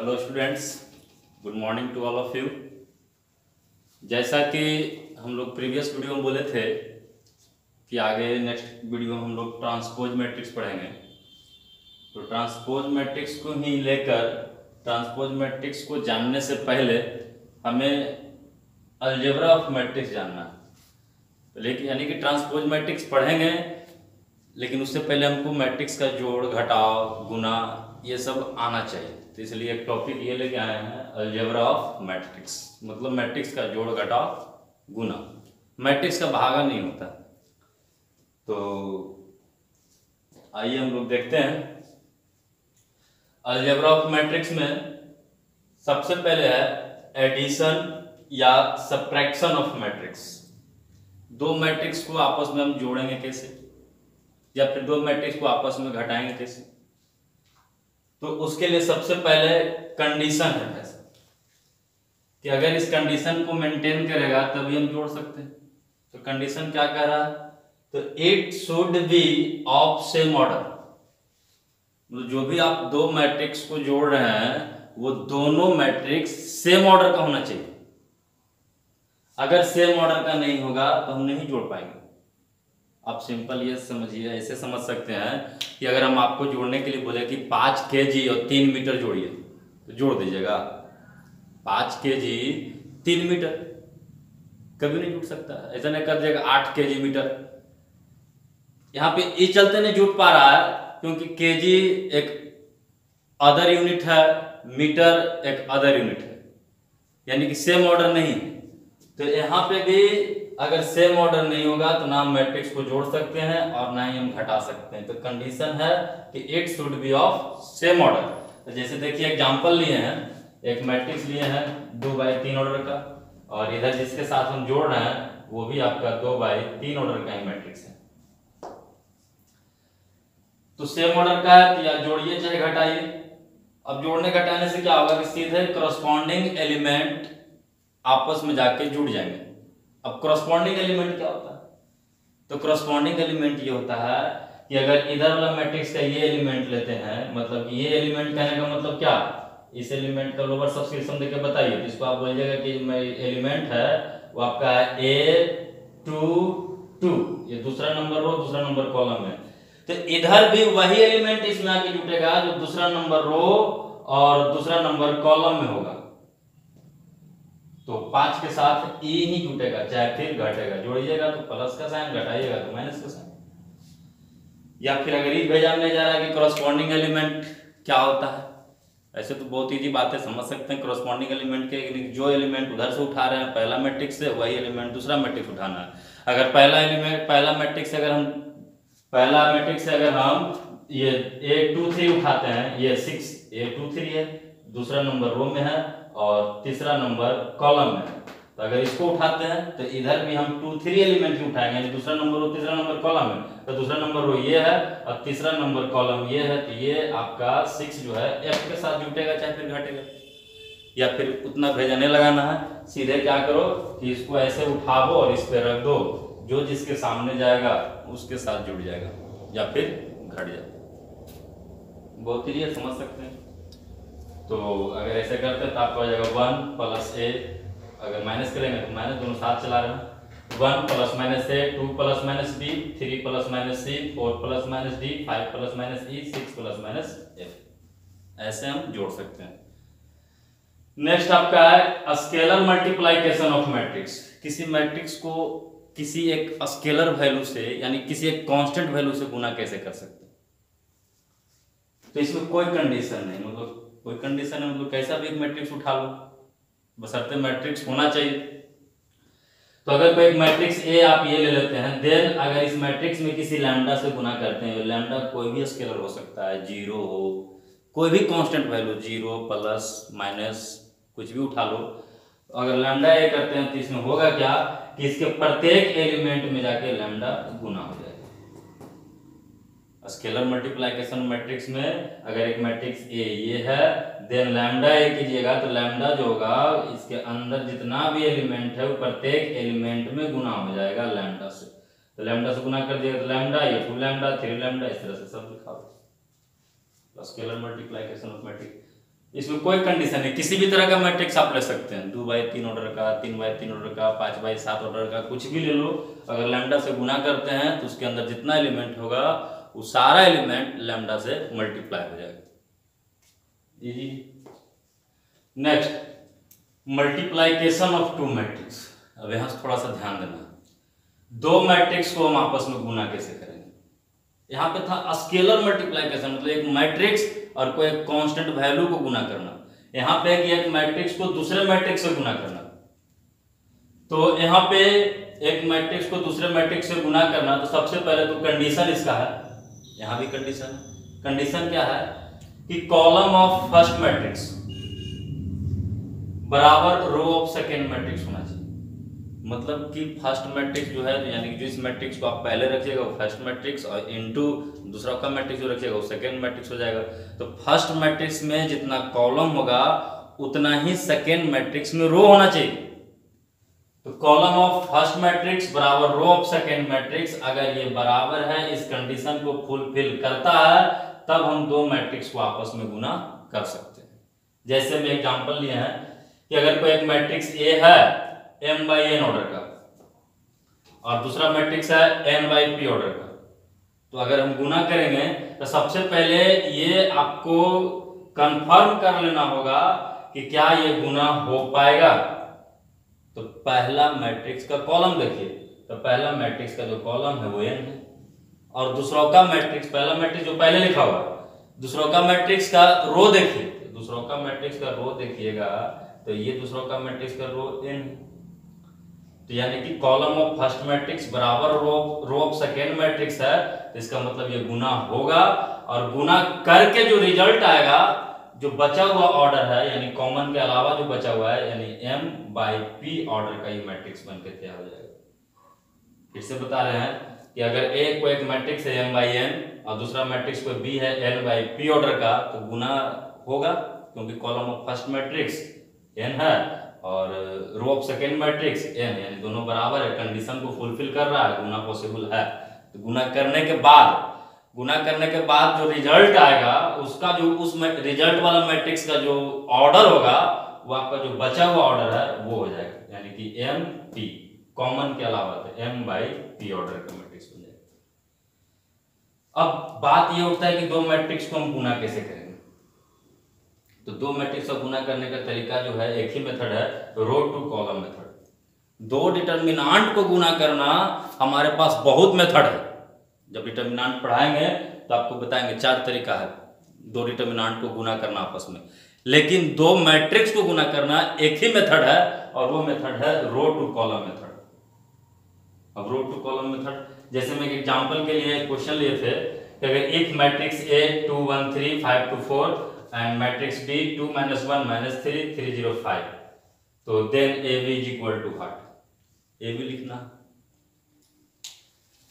Hello students, good morning to all of you. जैसा कि हम लोग प्रीवियस वीडियो में बोले थे कि आगे नेक्स्ट वीडियो में हम लोग ट्रांसपोज मैट्रिक्स पढ़ेंगे, तो ट्रांसपोज मैट्रिक्स को ही लेकर ट्रांसपोज मैट्रिक्स को जानने से पहले हमें अलजेब्रा ऑफ मैट्रिक्स जानना है। लेकिन यानी कि ट्रांसपोज मैट्रिक्स पढ़ेंगे, लेकिन उससे पहले हमको मैट्रिक्स का जोड़, घटाव, गुना ये सब आना चाहिए। तो इसलिए एक टॉपिक ये लेके आए हैं, अलजेब्रा ऑफ मैट्रिक्स। मतलब मैट्रिक्स का जोड़, घटाव, गुना, मैट्रिक्स का भागा नहीं होता। तो आइए हम लोग देखते हैं। अलजेब्रा ऑफ मैट्रिक्स में सबसे पहले है एडिशन या सब्ट्रैक्शन ऑफ मैट्रिक्स। दो मैट्रिक्स को आपस में हम जोड़ेंगे कैसे, या फिर दो मैट्रिक्स को आपस में घटाएंगे कैसे। तो उसके लिए सबसे पहले कंडीशन है ऐसा कि अगर इस कंडीशन को मेंटेन करेगा तभी हम जोड़ सकते हैं। तो कंडीशन क्या कह रहा है, तो it should be of same order. मतलब जो भी आप दो मैट्रिक्स को जोड़ रहे हैं वो दोनों मैट्रिक्स सेम ऑर्डर का होना चाहिए। अगर सेम ऑर्डर का नहीं होगा तो हम नहीं जोड़ पाएंगे। आप सिंपल ये समझिए, ऐसे समझ सकते हैं कि अगर हम आपको जोड़ने के लिए बोले कि 5 kg और 3 मीटर जोड़िए, तो जोड़ दीजिएगा। 5 kg 3 मीटर कभी नहीं जुड़ सकता। ऐसा नहीं कर दिएगा 8 kg मीटर। यहाँ पे ये चलते नहीं जुड़ पा रहा है क्योंकि केजी एक अदर यूनिट है, मीटर एक अदर यूनिट है, यानी कि सेम ऑर्डर नहीं है। तो यहाँ पे भी अगर सेम ऑर्डर नहीं होगा तो ना हम मैट्रिक्स को जोड़ सकते हैं और ना ही हम घटा सकते हैं। तो कंडीशन है कि it should be of same order. तो जैसे देखिए एग्जांपल लिए हैं, एक मैट्रिक्स लिए हैं 2/3 ऑर्डर का, और इधर जिसके साथ हम जोड़ रहे हैं वो भी आपका 2/3 ऑर्डर का ही मैट्रिक्स है। तो सेम ऑर्डर का है तो या जोड़िए चाहे घटाइए। अब जोड़ने घटाने से क्या होगा कि सीधे करस्पॉन्डिंग एलिमेंट आपस में जाके जुड़ जाएंगे। अब करस्पॉन्डिंग एलिमेंट क्या होता है, तो करस्पॉन्डिंग एलिमेंट ये होता है कि अगर इधर वाला मैट्रिक्स का ये एलिमेंट लेते हैं, मतलब ये एलिमेंट कहने का मतलब क्या, इस एलिमेंट का लोअर सबस्क्रिप्शन देके बताइए। तो इसको आप बोलिएगा कि एलिमेंट है वो आपका है A22, ये दूसरा नंबर रो दूसरा नंबर कॉलम है। तो इधर भी वही एलिमेंट इसमें आके जुटेगा जो दूसरा नंबर रो और दूसरा नंबर कॉलम में होगा। तो 5 के साथ ई ही जुटेगा, चाहे फिर घटेगा। जोड़िएगा तो प्लस का साइन, घटाइएगा तो माइनस का साइन। या फिर अगर ई भेजा में जा रहा है कि करस्पॉन्डिंग एलिमेंट क्या होता है, ऐसे तो बहुत इजी बातें समझ सकते हैं। करस्पॉन्डिंग एलिमेंट के जो एलिमेंट उधर से उठा रहे हैं पहला मैट्रिक्स से, वही एलिमेंट दूसरा मैट्रिक्स उठाना है। अगर पहला मैट्रिक्स से अगर हम ये A23 उठाते हैं, ये 6 A23 है, दूसरा नंबर रो में है और तीसरा नंबर कॉलम में है। तो अगर इसको उठाते हैं तो इधर भी हम 2 3 एलिमेंट ही उठाएंगे, यानी दूसरा नंबर रो तीसरा नंबर कॉलम में। तो दूसरा नंबर रो ये है और तीसरा नंबर कॉलम ये है, तो ये आपका 6 जो है F के साथ जुटेगा चाहे फिर घटेगा। या फिर उतना भेजने लगाना है, सीधे क्या करो कि इसको ऐसे उठाओ और इस पे रख दो, जो जिसके सामने जाएगा उसके साथ जुड़ जाएगा या फिर घट जाएगा। बहुत ही समझ सकते हैं। तो अगर ऐसे करते हैं तो आपको आ जाएगा 1 + A, अगर माइनस करेंगे तो माइनस दोनों साथ चला रहे हैं। 1 + A, 2 + B, 3 + C, 4 + D, 5 + E, 6 + F। ऐसे हम जोड़ सकते हैं। नेक्स्ट आपका है स्केलर मल्टीप्लिकेशन ऑफ मैट्रिक्स। किसी मैट्रिक्स को किसी एक स्केलर वैल्यू से, यानी किसी एक कांस्टेंट वैल्यू से गुना कैसे कर सकते हैं। तो इसमें कोई कंडीशन नहीं, मतलब कोई कंडीशन है, मतलब कैसा भी एक मैट्रिक्स उठा लो, बशर्ते मैट्रिक्स होना चाहिए। तो अगर कोई एक मैट्रिक्स ए आप ये ले लेते हैं, देन अगर इस मैट्रिक्स में किसी लैम्डा से गुना करते हैं, लैम्डा कोई भी स्केलर हो सकता है, 0 हो, कोई भी कांस्टेंट वैल्यू, 0 प्लस माइनस कुछ भी उठा लो। अगर लैम्डा ए करते हैं तो इसमें होगा क्या कि इसके प्रत्येक एलिमेंट में जाके लैम्डा गुना हो जाएगा। स्केलर मल्टीप्लिकेशन मैट्रिक्स में अगर एक मैट्रिक्स ए ये है, देन लैम्डा ए कीजिएगा तो लैम्डा जो होगा इसके अंदर जितना भी एलिमेंट है वो प्रत्येक एलिमेंट में गुना हो जाएगा लैम्डा से। तो लैम्डा से गुना कर दिएगा तो लैम्डा, ये 2 लैम्डा 3 लैम्डा, इस तरह से सब लिखा हो। Scalar multiplication of matrix. इसमें कोई कंडीशन नहीं, किसी भी तरह का मैट्रिक्स आप ले सकते हैं, 2/3 ऑर्डर का, 3/3 ऑर्डर का, 5/7 ऑर्डर का, कुछ भी ले लो। अगर लैम्डा से गुना करते हैं तो उसके अंदर जितना एलिमेंट होगा वो सारा एलिमेंट लैम्डा से मल्टीप्लाई हो जाएगा। Easy. Next, multiplication of two matrix. अब यहां से थोड़ा सा ध्यान देना, दो मैट्रिक्स को हम आपस में गुना कैसे करेंगे। यहाँ पे था स्केलर मल्टीप्लाइकेशन, मतलब एक मैट्रिक्स और कोई एक कांस्टेंट वैल्यू को गुना करना। यहाँ पे एक मैट्रिक्स को दूसरे मैट्रिक्स से गुना करना। तो यहाँ पे एक मैट्रिक्स को दूसरे मैट्रिक्स से गुना करना, तो सबसे पहले तो कंडीशन इसका है, यहाँ भी कंडीशन क्या है कि कॉलम ऑफ फर्स्ट मैट्रिक्स बराबर रो ऑफ सेकेंड मैट्रिक्स होना चाहिए। मतलब कि फर्स्ट मैट्रिक्स जो है, यानी जिस मैट्रिक्स को आप पहले रखिएगा वो फर्स्ट मैट्रिक्स, और इनटू दूसरा का मैट्रिक्स जो रखिएगा वो सेकेंड मैट्रिक्स हो जाएगा। तो फर्स्ट मैट्रिक्स में जितना कॉलम होगा उतना ही सेकेंड मैट्रिक्स में रो होना चाहिए। तो कॉलम ऑफ फर्स्ट मैट्रिक्स बराबर रो ऑफ सेकेंड मैट्रिक्स, अगर ये बराबर है, इस कंडीशन को फुलफिल करता है, तब हम दो मैट्रिक्स को आपस में गुना कर सकते हैं। जैसे में एग्जांपल लिए हैं कि अगर कोई एक मैट्रिक्स ए है m/n ऑर्डर का और दूसरा मैट्रिक्स है n/p ऑर्डर का, तो अगर हम गुना करेंगे तो सबसे पहले ये आपको कंफर्म कर लेना होगा कि क्या ये गुना हो पाएगा। तो पहला मैट्रिक्स का कॉलम देखिए, तो पहला मैट्रिक्स का जो कॉलम है वो n है, और दूसरों का मैट्रिक्स, पहला मैट्रिक्स जो पहले लिखा हुआ, दूसरों का मैट्रिक्स का रो देखिए, दूसरों का मैट्रिक्स का रो देखिएगा, तो ये दूसरों का मैट्रिक्स का रो n, तो यानी कि कॉलम ऑफ फर्स्ट मैट्रिक्स बराबर रो ऑफ सेकेंड मैट्रिक्स है, तो इसका मतलब ये गुना होगा। और गुना करके जो रिजल्ट आएगा, जो बचा हुआ ऑर्डर है, यानी कॉमन के अलावा जो बचा हुआ है, यानी m/p ऑर्डर का ये मैट्रिक्स बनके तैयार हो जाएगा। फिर से बता रहे हैं कि अगर a को एक मैट्रिक्स है m/n और दूसरा मैट्रिक्स कोई b है n/p ऑर्डर का, तो गुना होगा, क्योंकि column of first matrix n है और row of second matrix n, यानी दोनों बराबर है, कंडीशन को फुलफिल कर रहा है, गुना पॉसिबल है। तो गुना करने के बाद जो रिजल्ट आएगा, उसका जो उस रिजल्ट वाला मैट्रिक्स का जो ऑर्डर होगा, वो आपका जो बचा हुआ ऑर्डर है वो हो जाएगा, यानी कि m/p कॉमन के अलावा m/p ऑर्डर का मैट्रिक्स बन जाएगा। अब बात ये उठता है कि दो मैट्रिक्स को हम गुना कैसे करेंगे। तो दो मैट्रिक्स को गुना करने का तरीका जो है, एक ही मेथड है, रो टू कॉलम मेथड। दो डिटर्मिनांट को गुना करना हमारे पास बहुत मेथड है। जब डिटर्मिनांट पढ़ाएंगे तो आपको बताएंगे 4 तरीका है दो डिटर्मिनांट को गुना करना आपस में, लेकिन दो मैट्रिक्स को गुना करना एक ही मेथड है, और वो मेथड है रो टू कॉलम मेथड। अब रो टू कॉलम मेथड, जैसे मैं एक एग्जांपल के लिए क्वेश्चन लिए थे कि अगर if matrix A 2 1 3 5 2 4 and matrix B 2 - 1 - 3 3 0 5, तो then AB is equal to what? AB लिखना।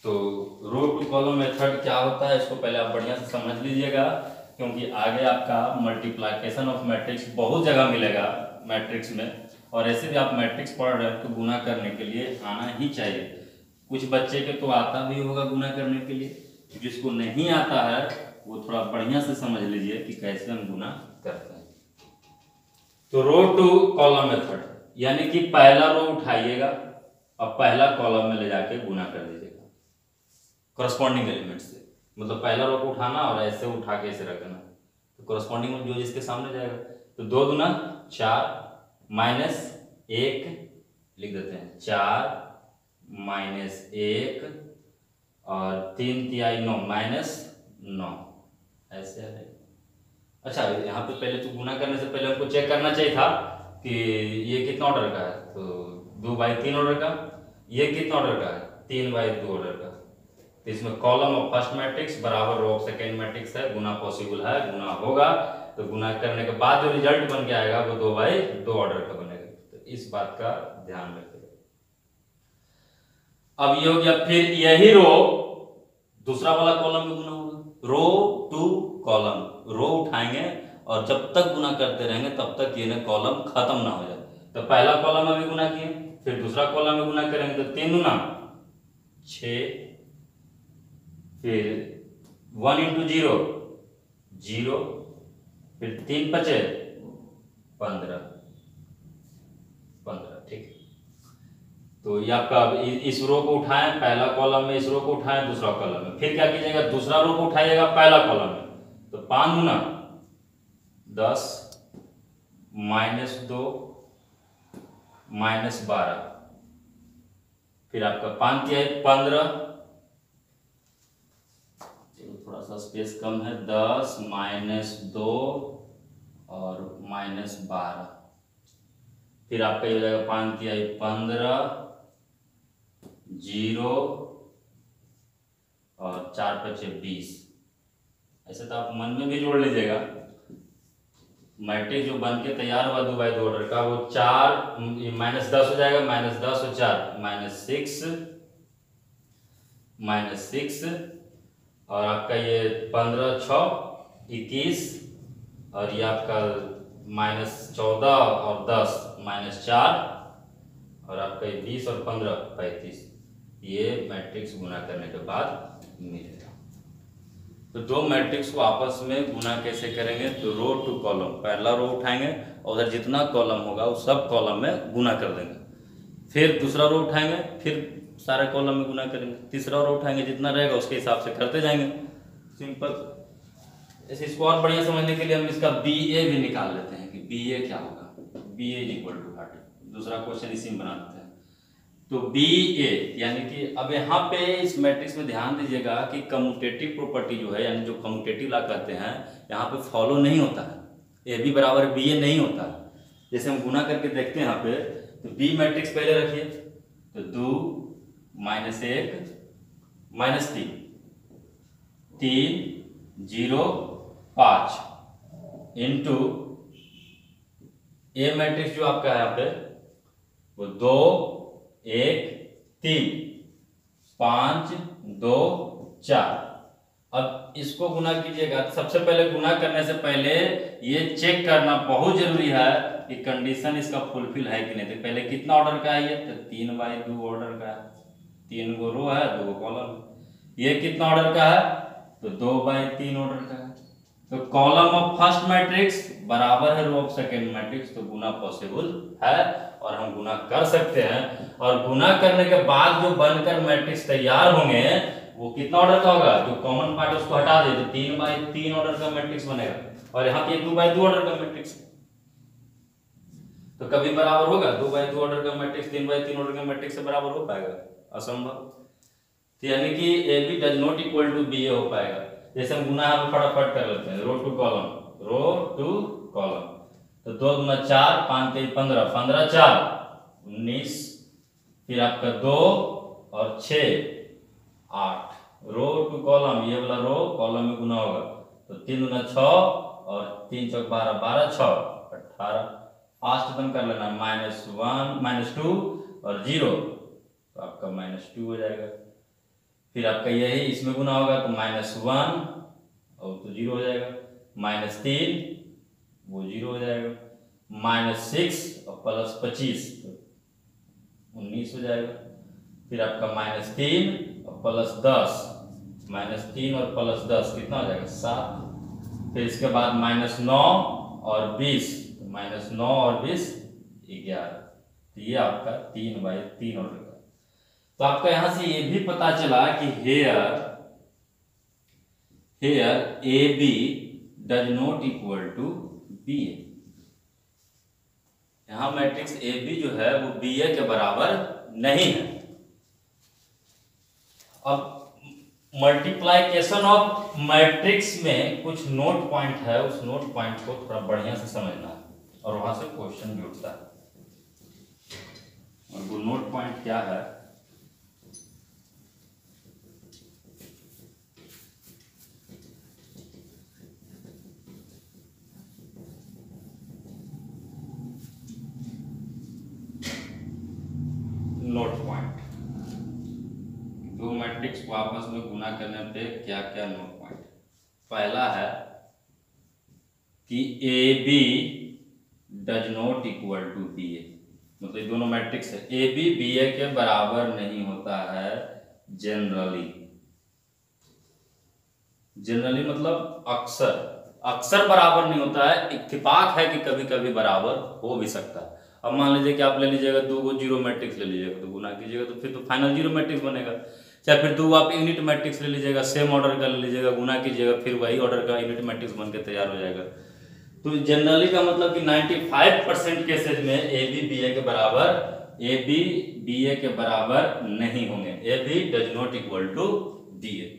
तो रो टू कॉलम मेथड क्या होता है, इसको पहले आप बढ़िया से समझ लीजिएगा, क्योंकि आगे आपका मल्टीप्लिकेशन ऑफ मैट्रिक्स बहुत जगह मिलेगा मैट्रिक्स में, और ऐसे भी आप मैट्रिक्स पढ़ रहे हैं तो गुना करने के लिए आना ही चाहिए। कुछ बच्चे के तो आता भी होगा गुना करने के लिए, जिसको नहीं आता है वो थोड़ा बढ़िया से समझ लीजिए कि कैसे हम गुना करते हैं। तो रो टू कॉलम मेथड, यानी कि पहला रो उठाइएगा और पहला कॉलम में ले जाके गुना कर दीजिएगा करस्पॉन्डिंग एलिमेंट से। मतलब पहला रो को उठाना और ऐसे उठा के ऐसे रख देना, तो करस्पॉन्डिंग में जो जिसके सामने जाएगा, तो 2 दूना 4 -1 लिख देते हैं, 4 -1 और 3 तिहाई 9 -9, ऐसे है। अच्छा, यहाँ पे पहले तो गुना करने से पहले हमको चेक करना चाहिए था कि ये कितना ऑर्डर का है, तो 2/3 ऑर्डर का, ये कितना ऑर्डर का है, 3/2 ऑर्डर का। तो इसमें कॉलम ऑफ फर्स्ट मैट्रिक्स बराबर रो ऑफ सेकेंड मैट्रिक्स है, गुना पॉसिबल है, गुना होगा। तो गुना करने के बाद जो रिजल्ट बन के आएगा वो 2/2 ऑर्डर का बनेगा। तो इस बात का ध्यान रखिएगा। अब ये हो गया, फिर यही रो दूसरा वाला कॉलम में गुना होगा, रो टू कॉलम, रो उठाएंगे और जब तक गुना करते रहेंगे तब तक ये कॉलम खत्म ना हो जाए। तो पहला कॉलम में भी गुना किए, फिर दूसरा कॉलम में गुना करेंगे, तो 3 दूना 6, फिर 1 × 0 0, फिर 3 × 5 15 15, ठीक है। तो ये आपका इस रो को उठाएं पहला कॉलम में, इस रो को उठाएं दूसरा कॉलम में, फिर क्या कीजिएगा दूसरा रो को उठाइएगा पहला कॉलम में, तो 5 गुना 10 -2 -12, फिर आपका 5 किया 15, थोड़ा सा स्पेस कम है, 10 -2 और -12, फिर आपका ये हो जाएगा 5 किया 15, 0 और 4 5 20। ऐसे तो आप मन में भी जोड़ लीजिएगा। मैट्रिक्स जो बन के तैयार हुआ 2x2 ऑर्डर का, वो 4 -10 हो जाएगा, -10 और 4 -6 और आपका ये 15 6 21 और ये आपका -14 और 10 -4 और आपका ये 20 और 15 35। ये मैट्रिक्स गुना करने के बाद मिलेगा। तो दो मैट्रिक्स को आपस में गुना कैसे करेंगे, तो रो टू कॉलम, पहला रो उठाएंगे और उधर जितना कॉलम होगा उस सब कॉलम में गुना कर देंगे, फिर दूसरा रो उठाएंगे फिर सारे कॉलम में गुना करेंगे, तीसरा रो उठाएंगे, जितना रहेगा उसके हिसाब से करते जाएंगे। सिंपल। ऐसे इसको और बढ़िया समझने के लिए हम इसका BA भी निकाल लेते हैं कि BA क्या होगा। BA = 30। दूसरा क्वेश्चन इसी में बना देते हैं। तो BA यानी कि अब यहाँ पे इस मैट्रिक्स में ध्यान दीजिएगा कि कम्यूटेटिव प्रॉपर्टी जो है, यानी जो कम्यूटेटिव लॉ कहते हैं, यहाँ पे फॉलो नहीं होता है। AB = BA नहीं होता। जैसे हम गुना करके देखते हैं यहाँ पे, तो B मैट्रिक्स पहले रखिए, तो 2 -1 -3 3 0 5 इंटू A मैट्रिक्स जो आपका है यहाँ पे वो 2 1 3 5 2 4। अब इसको गुना कीजिएगा, सबसे पहले गुना करने से पहले ये चेक करना बहुत जरूरी है कि कंडीशन इसका फुलफिल है कि नहीं। तो पहले कितना ऑर्डर का है ये, तो 3/2 ऑर्डर का है, 3 गो रो है 2 कॉलम। ये कितना ऑर्डर का है, तो 2/3 ऑर्डर का है। तो कॉलम ऑफ फर्स्ट मैट्रिक्स बराबर है रो ऑफ सेकेंड मैट्रिक्स, तो गुना पॉसिबल है और हम गुना कर सकते हैं। और गुना करने के बाद जो बनकर मैट्रिक्स तैयार होंगे वो कितना ऑर्डर का होगा, जो कॉमन पार्ट उसको हटा दे तो 3/3 ऑर्डर का मैट्रिक्स बनेगा, और यहाँ पे 2/2 ऑर्डर का मैट्रिक्स। तो कभी बराबर होगा 2/2 ऑर्डर का मैट्रिक्स 3/3 ऑर्डर का मैट्रिक्स से बराबर हो पाएगा? असंभव। तो यानी कि AB = BA हो पाएगा। जैसे हम गुना यहाँ पे फटाफट कर लेते हैं, रो टू कॉलम। तो 2 दूना 4 5 3 15 15 4 19, फिर आपका 2 और 6 8। रो टू कॉलम, ये वाला रो कॉलम में गुना होगा, तो 3 दूना 6 और 3 चौक 12 12 6 18। फास्ट खत्म कर लेना, -1 -2 और 0, तो आपका -2 हो जाएगा। फिर आपका यही इसमें गुना होगा तो -1 और तो 0 हो जाएगा, -3 वो 0 हो जाएगा, -6 और +25 तो 19 हो जाएगा। फिर आपका -3 और +10, -3 और +10 कितना हो जाएगा 7। फिर इसके बाद -9 और 20, -9 और 20 11। तो ये आपका 3/3 ऑर्डर का। तो आपका यहां से ये भी पता चला कि हेयर AB = BA। यहां मैट्रिक्स AB जो है वो BA के बराबर नहीं है। अब मल्टीप्लाइकेशन ऑफ मैट्रिक्स में कुछ नोट पॉइंट है, उस नोट पॉइंट को थोड़ा बढ़िया से समझना है और वहां से क्वेश्चन भी उठता है। और वो नोट पॉइंट क्या है, नोट पॉइंट। दो मैट्रिक्स को आपस में गुना करने पे क्या क्या नोट पॉइंट। पहला है कि AB = BA, मतलब दोनों मैट्रिक्स है, AB BA के बराबर नहीं होता है जनरली मतलब अक्सर। अक्सर बराबर नहीं होता है, इत्तेफाक है कि कभी कभी बराबर हो भी सकता है। अब मान लीजिए कि आप ले लीजिएगा 2 को जीरो मैट्रिक्स ले लीजिएगा, तो गुना कीजिएगा तो फिर तो फाइनल जीरो मैट्रिक्स बनेगा। चाहे फिर 2 आप यूनिट मैट्रिक्स ले लीजिएगा, सेम ऑर्डर का ले लीजिएगा, गुना कीजिएगा, फिर वही ऑर्डर का यूनिट मैट्रिक्स बन के तैयार हो जाएगा। तो जनरली का मतलब कि 95% केसेज में ए बी बी ए के बराबर नहीं होंगे। A b does not equal to b a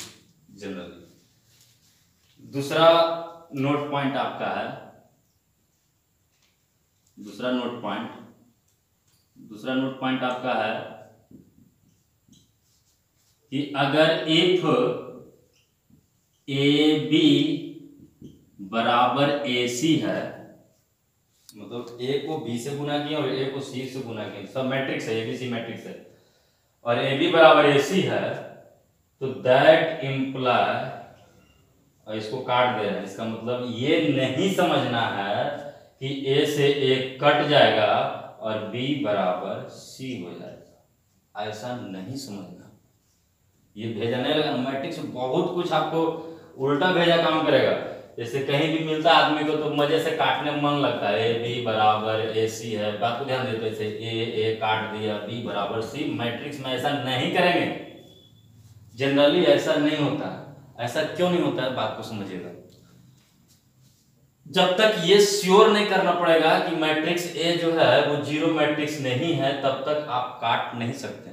generally. दूसरा नोट पॉइंट आपका है, दूसरा नोट पॉइंट आपका है कि अगर इफ ए बी बराबर ए सी है, मतलब ए को बी से गुना किया और ए को सी से गुना किया, सब मैट्रिक्स है, एबीसी मैट्रिक्स है, और ए बी बराबर ए सी है, तो दैट इम्प्लाई, और इसको काट दे रहे हैं, इसका मतलब ये नहीं समझना है कि ए से ए कट जाएगा और बी बराबर सी हो जाएगा, ऐसा नहीं समझना। ये भेजने लगा मैट्रिक्स में बहुत कुछ आपको उल्टा भेजा काम करेगा। जैसे कहीं भी मिलता है आदमी को तो मजे से काटने में मन लगता है, ए बी बराबर ए सी है, बात को ध्यान देते थे, ए काट दिया, बी बराबर सी। मैट्रिक्स में ऐसा नहीं करेंगे, जनरली ऐसा नहीं होता है। ऐसा क्यों नहीं होता है, बात को समझिएगा। जब तक ये श्योर नहीं करना पड़ेगा कि मैट्रिक्स ए जो है वो जीरो मैट्रिक्स नहीं है, तब तक आप काट नहीं सकते।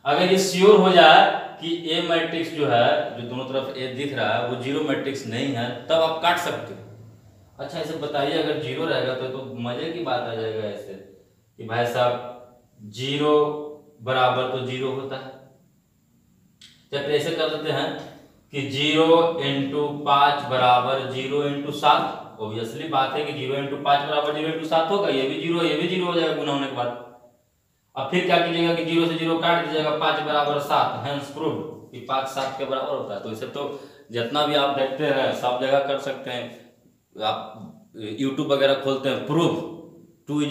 अगर ये श्योर हो जाए कि ए मैट्रिक्स जो है, जो दोनों तरफ ए दिख रहा है, वो जीरो मैट्रिक्स नहीं है, तब आप काट सकते हो। अच्छा ऐसे बताइए, अगर जीरो रहेगा तो मजे की बात आ जाएगा ऐसे कि भाई साहब जीरो बराबर तो जीरो होता है, जब ऐसे कर देते हैं कि 0 इंटू 5 बराबर 0 इंटू 7, ऑब्वियसली बात है कि 0 इंटू 5 बराबर 0 इंटू 7 होगा, ये भी जीरो हो जाएगा गुना होने के बाद। अब फिर क्या कीजिएगा कि 0 से 0 काट दीजिएगा, 5 बराबर 7, हेंस प्रूव्ड कि 5 7 के बराबर होता है। तो इसे तो जितना भी आप देखते हैं सब जगह कर सकते हैं। आप यूट्यूब वगैरह खोलते हैं, प्रूफ 2 =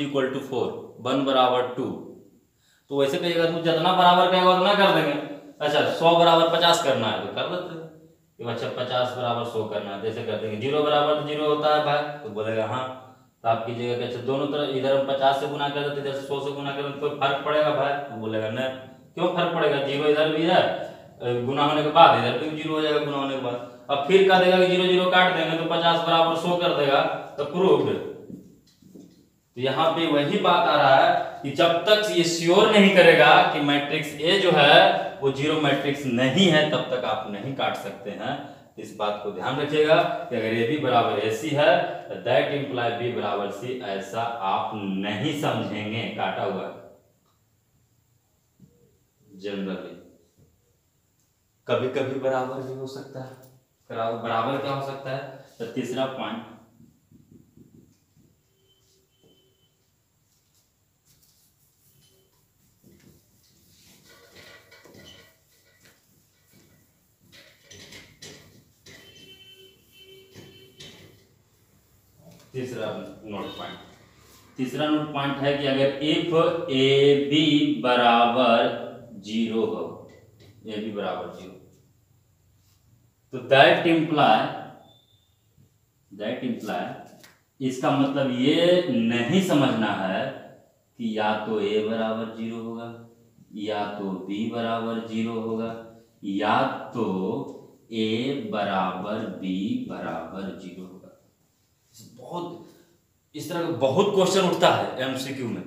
4, 1 बराबर 2, तो वैसे कहिएगा तो जितना बराबर कहेगा उतना कर देंगे। अच्छा 100 बराबर 50 करना है तो कर देते हैं कि अच्छा 50 बराबर 100 करना है, जैसे कर देंगे। 0 बराबर 0 होता है भाई, तो बोलेगा हाँ, तो आप कीजिएगा कि अच्छा दोनों तरफ इधर हम 50 से गुना कर देते, इधर 100 से गुना कर देते, कोई फर्क पड़ेगा भाई? तो बोलेगा नहीं। क्यों फर्क पड़ेगा, 0 इधर भी है, गुना होने के बाद इधर भी 0 हो जाएगा गुना होने के बाद। अब फिर कह देगा कि 0 0 काट देंगे तो 50 बराबर 100 कर देगा, तो प्रूव्ड। तो यहाँ पे वही बात आ रहा है कि जब तक ये श्योर नहीं करेगा कि मैट्रिक्स ए जो है वो जीरो मैट्रिक्स नहीं है, तब तक आप नहीं काट सकते हैं। इस बात को ध्यान रखिएगा कि अगर ए बी बराबर ए सी है तो दैट इंप्लाई बी बराबर सी, ऐसा आप नहीं समझेंगे काटा हुआ। जनरली कभी कभी बराबर भी हो सकता है। बराबर क्या हो सकता है? तो तीसरा पॉइंट, तीसरा नोट पॉइंट है कि अगर इफ ए बी बराबर 0 हो, ए बी बराबर 0, तो दैट इम्प्लाई इसका मतलब ये नहीं समझना है कि या तो ए बराबर 0 होगा, या तो बी बराबर 0 होगा, या तो ए बराबर बी बराबर 0 होगा। बहुत इस तरह का बहुत क्वेश्चन उठता है एमसीक्यू में।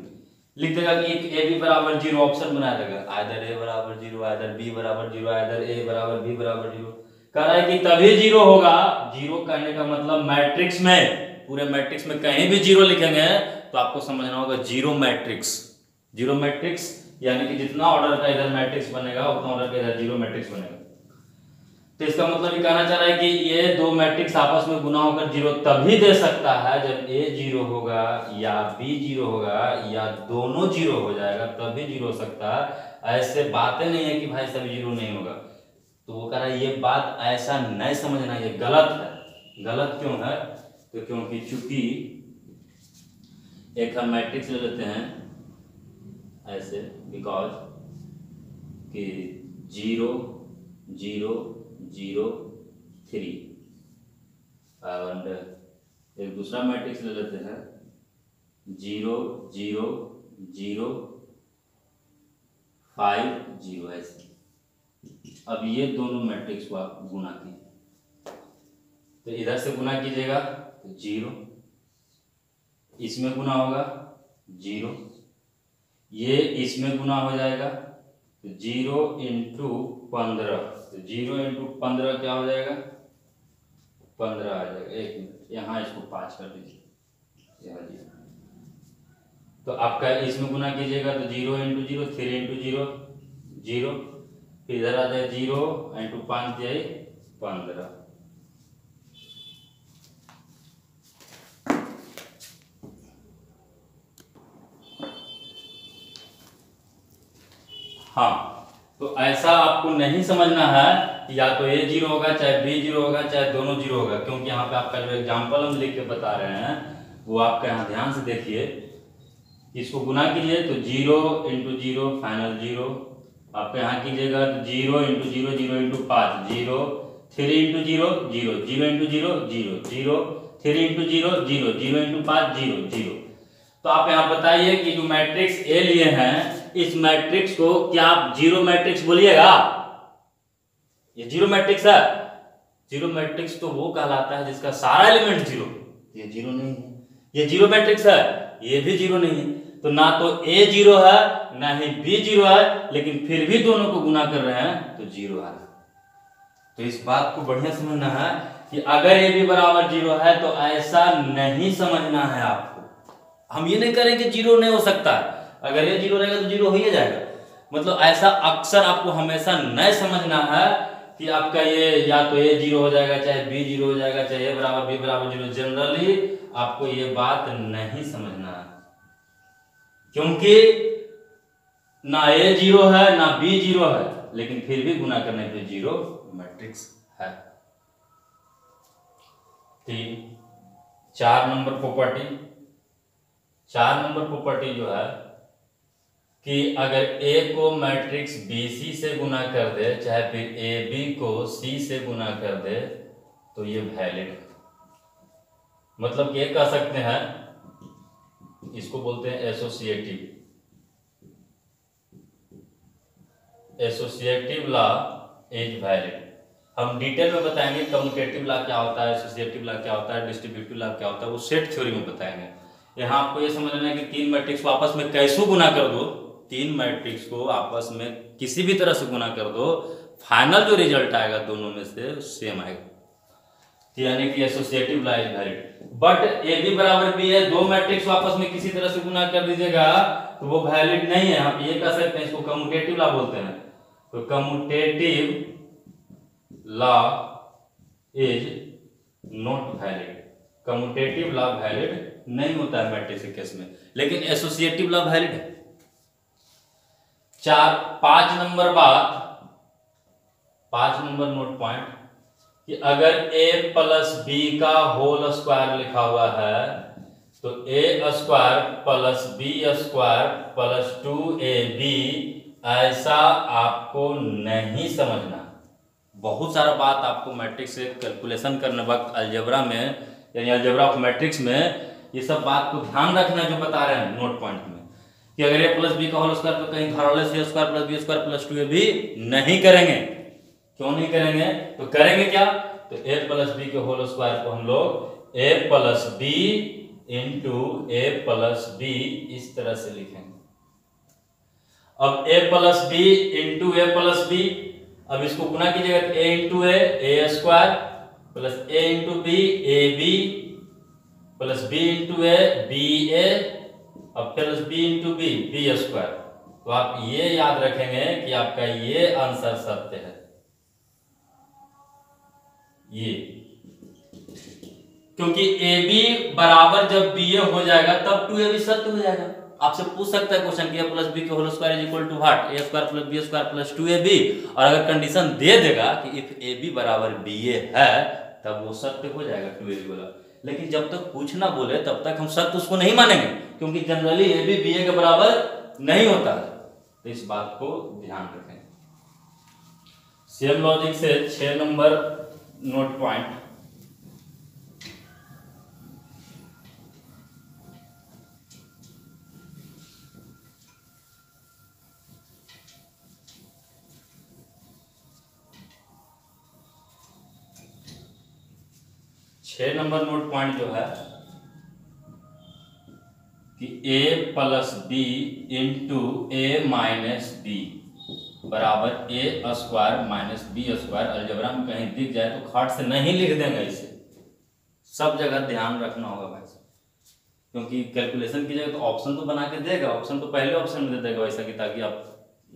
लिख देगा कि ए बी बराबर 0, ऑप्शन बना देगा, आइदर ए बराबर 0, आइदर बी बराबर 0, आइदर ए बराबर बी बराबर 0। कह रहा है कि तभी 0 होगा। 0 कहने का मतलब मैट्रिक्स में, पूरे मैट्रिक्स में कहीं भी 0 लिखेंगे तो आपको समझना होगा जीरो मैट्रिक्स यानी कि जितना ऑर्डर का इधर मैट्रिक्स बनेगा उतना ऑर्डर का इधर जीरो मैट्रिक्स बनेगा। तो इसका मतलब ये कहना चाह रहा है कि ये दो मैट्रिक्स आपस में गुना होकर 0 तभी दे सकता है जब ए 0 होगा या बी 0 होगा या दोनों 0 हो जाएगा, तभी 0 हो सकता है। ऐसे बातें नहीं है कि भाई सब 0 नहीं होगा। तो वो कह रहा है ये बात ऐसा नहीं समझना, ये गलत है। गलत क्यों है? तो क्योंकि चूंकि एक हम मैट्रिक्स ले लेते हैं ऐसे, बिकॉज कि 0 0 0 3, एंड एक दूसरा मैट्रिक्स ले लेते हैं 0 0 0 5 0 ऐसे। अब ये दोनों मैट्रिक्स को आप गुना कीजिए, तो इधर से गुना कीजिएगा तो 0, इसमें गुना होगा 0, ये इसमें गुना हो जाएगा तो 0 इंटू 15, तो 0 इंटू 15 क्या हो जाएगा 15 आ जाएगा। एक मिनट, यहाँ इसको 5 कर दीजिए, यहाँ 0, तो आपका इसमें गुना कीजिएगा तो 0 इंटू 0 3 इंटू 0 0, फिर इधर आ जाए 0 इंटू 5 जाए 15। हाँ, तो ऐसा आपको नहीं समझना है कि या तो ए 0 होगा चाहे बी 0 होगा चाहे दोनों 0 होगा, क्योंकि यहाँ पे आपका जो एग्जाम्पल हम लिख के बता रहे हैं वो आपका यहाँ ध्यान से देखिए। इसको गुना कीजिए तो 0 इंटू 0 फाइनल 0, आपका यहाँ कीजिएगा तो 0 into 0 0 into 5 0, 3 into 0 0 0 into 0 0 0, 3 into 0 0 0 into 5 0 0। तो आप यहाँ बताइए कि जो मैट्रिक्स ए लिए हैं इस मैट्रिक्स को क्या आप जीरो मैट्रिक्स बोलिएगा? ये जीरो मैट्रिक्स है? जीरो मैट्रिक्स तो वो कहलाता है जिसका सारा एलिमेंट जीरो। ये जीरो नहीं है। ये जीरो मैट्रिक्स है? ये भी जीरो नहीं है। तो ना तो ए जीरो है ना ही बी जीरो है, लेकिन फिर भी दोनों को गुना कर रहे हैं तो जीरो आ रहा है। तो इस बात को बढ़िया समझना है कि अगर ए बी बराबर जीरो है तो ऐसा नहीं समझना है आपको। हम ये नहीं करें कि जीरो नहीं हो सकता, अगर ये जीरो रहेगा तो जीरो हो ही जाएगा। मतलब ऐसा अक्सर आपको हमेशा नहीं समझना है कि आपका ये या तो ए जीरो हो जाएगा चाहे बी जीरो हो जाएगा चाहे ए बराबर बी बराबर जीरो। जनरली आपको ये बात नहीं समझना है, क्योंकि ना ए जीरो है ना बी जीरो है, लेकिन फिर भी गुना करने पे जीरो मैट्रिक्स है। 4 नंबर प्रॉपर्टी, 4 नंबर प्रॉपर्टी जो है कि अगर ए को मैट्रिक्स BC से गुना कर दे चाहे फिर AB को C से गुना कर दे तो ये वैलिड है। मतलब ये कह सकते हैं, इसको बोलते हैं associative, associative law is valid. हम डिटेल में बताएंगे कम्यूटेटिव लॉ क्या होता है, एसोसिएटिव लॉ क्या होता है, डिस्ट्रीब्यूटिव लॉ क्या होता है, वो सेट थ्योरी में बताएंगे। यहाँ आपको ये समझना है कि 3 मैट्रिक्स को आपस में कैसे गुना कर दो, 3 मैट्रिक्स को आपस में किसी भी तरह से गुना कर दो, फाइनल जो रिजल्ट आएगा दोनों में से सेम आएगा, यानी कि associative law is valid. But a b बराबर बी है, 2 मैट्रिक्स को आपस में किसी तरह से गुना कर दीजिएगा तो वो वैलिड नहीं है। आप ये कह सकते हैं, इसको कम्यूटेटिव लॉ बोलते हैं। तो commutative law is not valid, commutative law valid नहीं होता है मैट्रिक्स के केस में, लेकिन एसोसिएटिव लॉ वैलिड है। 5 नंबर बात, 5 नंबर नोट पॉइंट कि अगर a प्लस बी का होल स्क्वायर लिखा हुआ है तो a square plus B square plus 2ab, ऐसा आपको नहीं समझना। बहुत सारा बात आपको मैट्रिक्स से कैलकुलेशन करने वक्त अलजेब्रा में यानी अलजेब्रा ऑफ मैट्रिक्स में ये सब बात को ध्यान रखना जो बता रहे हैं नोट पॉइंट में, कि अगर ए प्लस बी का होल स्क्वायर तो कहीं घरवाले से square plus B square plus 2ab नहीं करेंगे। क्यों नहीं करेंगे? तो करेंगे क्या? तो ए प्लस बी के होल स्क्वायर को हम लोग a plus b into a plus b इस तरह से लिखेंगे। अब a plus b into a plus b, अब इसको गुना कीजिएगा तो a into a square plus a into b a b plus b into A B a, अब plus b into b b square. तो आप ये याद रखेंगे कि आपका ये आंसर सत्य है। ये क्योंकि ए बी बराबर जब बी ए हो जाएगा तब 2ab सत्य हो जाएगा। आपसे पूछ सकता है क्वेश्चन कि a प्लस बी के whole square is equal to what, a square plus B square plus 2ab, और अगर कंडीशन दे देगा कि इफ ab बराबर ba है तब वो सत्य हो जाएगा 2ab वाला। लेकिन जब तक पूछ ना बोले तब तक हम सत्य उसको नहीं मानेंगे, क्योंकि जनरली ab ba के बराबर नहीं होता है। तो इस बात को ध्यान रखें। सेम लॉजिक से 6 number note point 6 number note point जो है कि a plus b into a minus b बराबर a square minus b square. Algebra में कहीं दिख जाए तो खाट से नहीं लिख देंगे, इसे सब जगह ध्यान रखना होगा भाई, क्योंकि कैलकुलेशन कीजिएगा तो ऑप्शन तो बना के देगा, ऑप्शन तो पहले ऑप्शन में दे देगा वैसा कि ताकि आप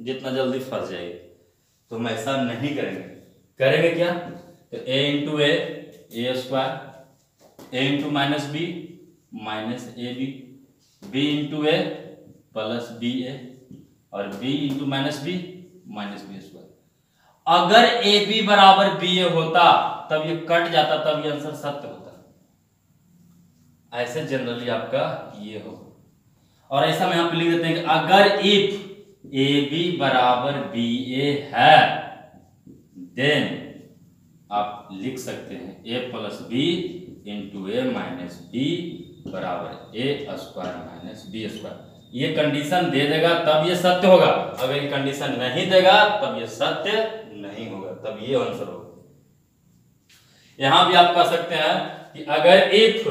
जितना जल्दी फंस जाइए। तो हम ऐसा नहीं करेंगे। करेंगे क्या? तो a into a square, a into minus b minus a b, b into a plus b a, और b into minus b minus b square. अगर ए बी बराबर बी ए होता तब ये कट जाता, तब ये आंसर सत्य होता। ऐसे जनरली आपका ये हो, और ऐसा में आप लिख देते हैं कि अगर इफ ए बी बराबर बी ए है देन आप लिख सकते हैं ए plus b into a minus b बराबर a square minus b square. ये कंडीशन दे देगा तब ये सत्य होगा, अगर ये कंडीशन नहीं देगा तब ये सत्य नहीं होगा, तब ये आंसर होगा। यहां भी आप कह सकते हैं कि अगर इफ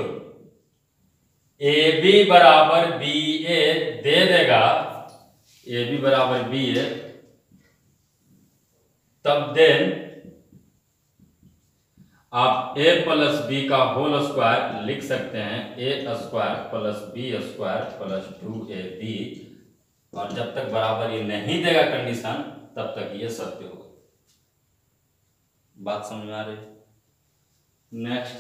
ए बी बराबर बी ए दे देगा, ए बी बराबर बी ए, तब देन आप a प्लस बी का होल स्क्वायर लिख सकते हैं a square plus B square plus 2ab, और जब तक बराबर ये नहीं देगा कंडीशन तब तक ये सत्य होगा। बात समझ में आ रही? Next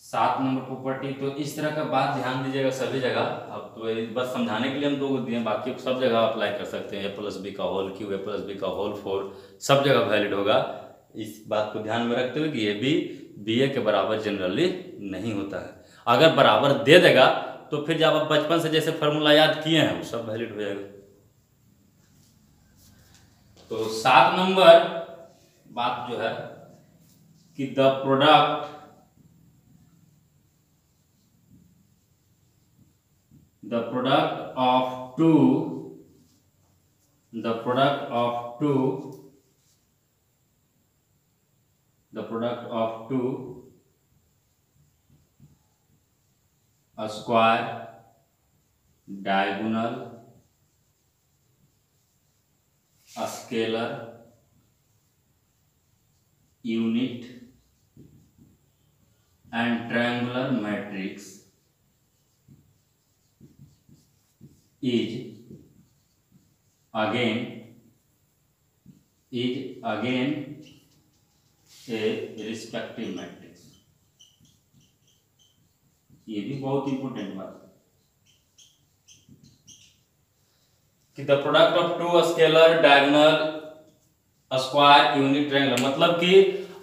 7 number property. तो इस तरह का बात ध्यान दीजिएगा सभी जगह। अब तो बस समझाने के लिए हम 2 को दिए, बाकी सब जगह अप्लाई कर सकते हैं। ए प्लस बी का होल क्यूब, ए प्लस बी का होल 4, सब जगह वैलिड होगा। इस बात को ध्यान में रखते हुए कि ए बी बी ए के बराबर जनरली नहीं होता है। अगर बराबर दे देगा तो फिर जब आप बचपन से जैसे फॉर्मूला याद किए हैं वो सब वैलिड हो जाएगा। तो 7 नंबर बात जो है कि the product of two square diagonal scalar unit and triangular matrix is again a respective matrix. ये भी बहुत इंपॉर्टेंट बात कि the product of 2 scalar diagonal square unit triangular, मतलब कि